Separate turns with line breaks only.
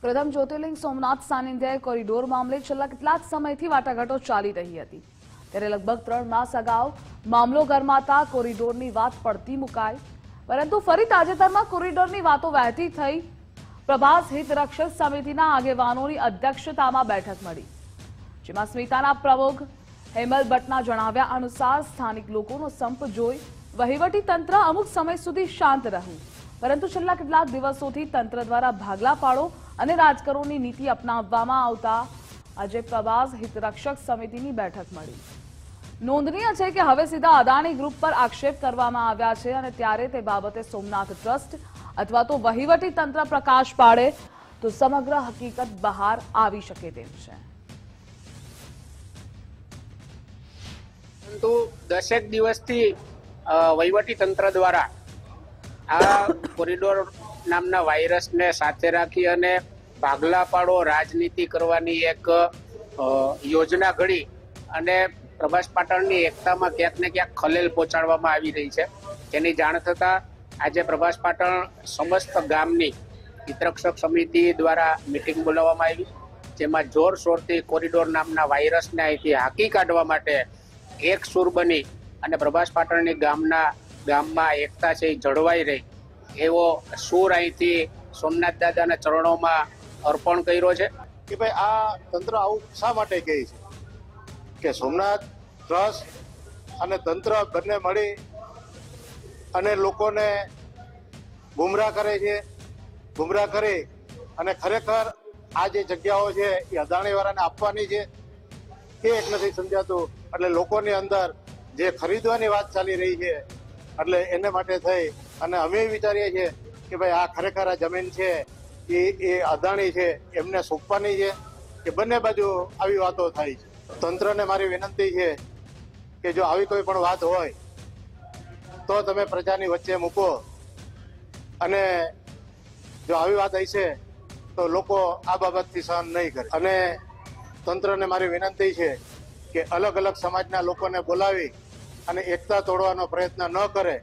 પ્રથમ જ્યોતિર્લિંગ સોમનાથ સાનિધ્ય કોરિડોર મામલે છેલ્લા કેટલાક સમયથી વાટાઘાટો ચાલી રહી હતી, ત્યારે લગભગ 3 માસ અગાઉ મામલો ગરમાતા કોરિડોરની વાત પડતી મુકાઈ, પરંતુ ફરી તાજેતરમાં કોરિડોરની વાતો વહેતી થઈ. પ્રભાસ હિતરક્ષક સમિતિના આગેવાનોની અધ્યક્ષતામાં બેઠક મળી, જેમાં સ્મિતાના પ્રમુખ હેમલ ભટ્ટના જણાવ્યા અનુસાર સ્થાનિક લોકોનો સંપ જોઈ વહીવટી તંત્ર અમુક સમય સુધી શાંત રહ્યું, પરંતુ છેલ્લા કેટલાક દિવસોથી તંત્ર દ્વારા ભાગલા પાડો અને રાજકારણની નીતિ અપનાવવામાં આવતા આજે પ્રભાસ હિતરક્ષક સમિતિની બેઠક મળી. નોંધનીય છે કે હવે સીધા અદાણી ગ્રુપ પર આક્ષેપ કરવામાં આવ્યા છે અને ત્યારે તે બાબતે સોમનાથ ટ્રસ્ટ અથવા તો વહીવટી તંત્ર પ્રકાશ પાડે તો સમગ્ર હકીકત બહાર આવી શકે તેમ છે.
પરંતુ 10 દિવસથી વહીવટી તંત્ર દ્વારા આ કોરિડોર નામના વાયરસને સાથે રાખી અને ભાગલા પાડો રાજનીતિ કરવાની એક યોજના ઘડી અને પ્રભાસ પાટણની એકતામાં ક્યાંક ને ક્યાંક ખલેલ પહોંચાડવામાં આવી રહી છે. તેની જાણ થતાં આજે પ્રભાસ પાટણ સમસ્ત ગામની હિતરક્ષક સમિતિ દ્વારા મિટિંગ બોલાવવામાં આવી, જેમાં જોરશોરથી કોરિડોર નામના વાયરસને અહીંથી હાંકી કાઢવા માટે એક સૂર બની અને પ્રભાસ પાટણની ગામમાં એકતા છે એ જળવાઈ રહી એવો સૂર અહીંથી સોમનાથ દાદાના ચરણોમાં અર્પણ કર્યો છે.
કે ભાઈ આ તંત્ર આવું શા માટે કહે છે કે સોમનાથ ટ્રસ્ટ અને તંત્ર બંને મળી અને લોકોને ગુમરાહ કરે છે, ગુમરાહ કરી અને ખરેખર આ જે જગ્યાઓ છે એ અદાણી વાળાને આપવાની છે એ એક નથી સમજાતું. એટલે લોકોની અંદર જે ખરીદવાની વાત ચાલી રહી છે એટલે એને માટે થઈ અને અમે વિચારીએ છીએ કે ભાઈ આ ખરેખર આ જમીન છે એ અદાણી છે એમને સોંપવાની છે કે બંને બાજુ આવી વાતો થાય છે. તંત્રને મારી વિનંતી છે કે જો આવી કોઈ પણ વાત હોય તો તમે પ્રજાની વચ્ચે મૂકો અને જો આવી વાત હશે તો લોકો આ બાબતથી સહન નહીં કરે. અને તંત્રને મારી વિનંતી છે કે અલગ અલગ સમાજના લોકોને બોલાવી અને એકતા તોડવાનો પ્રયત્ન ન કરે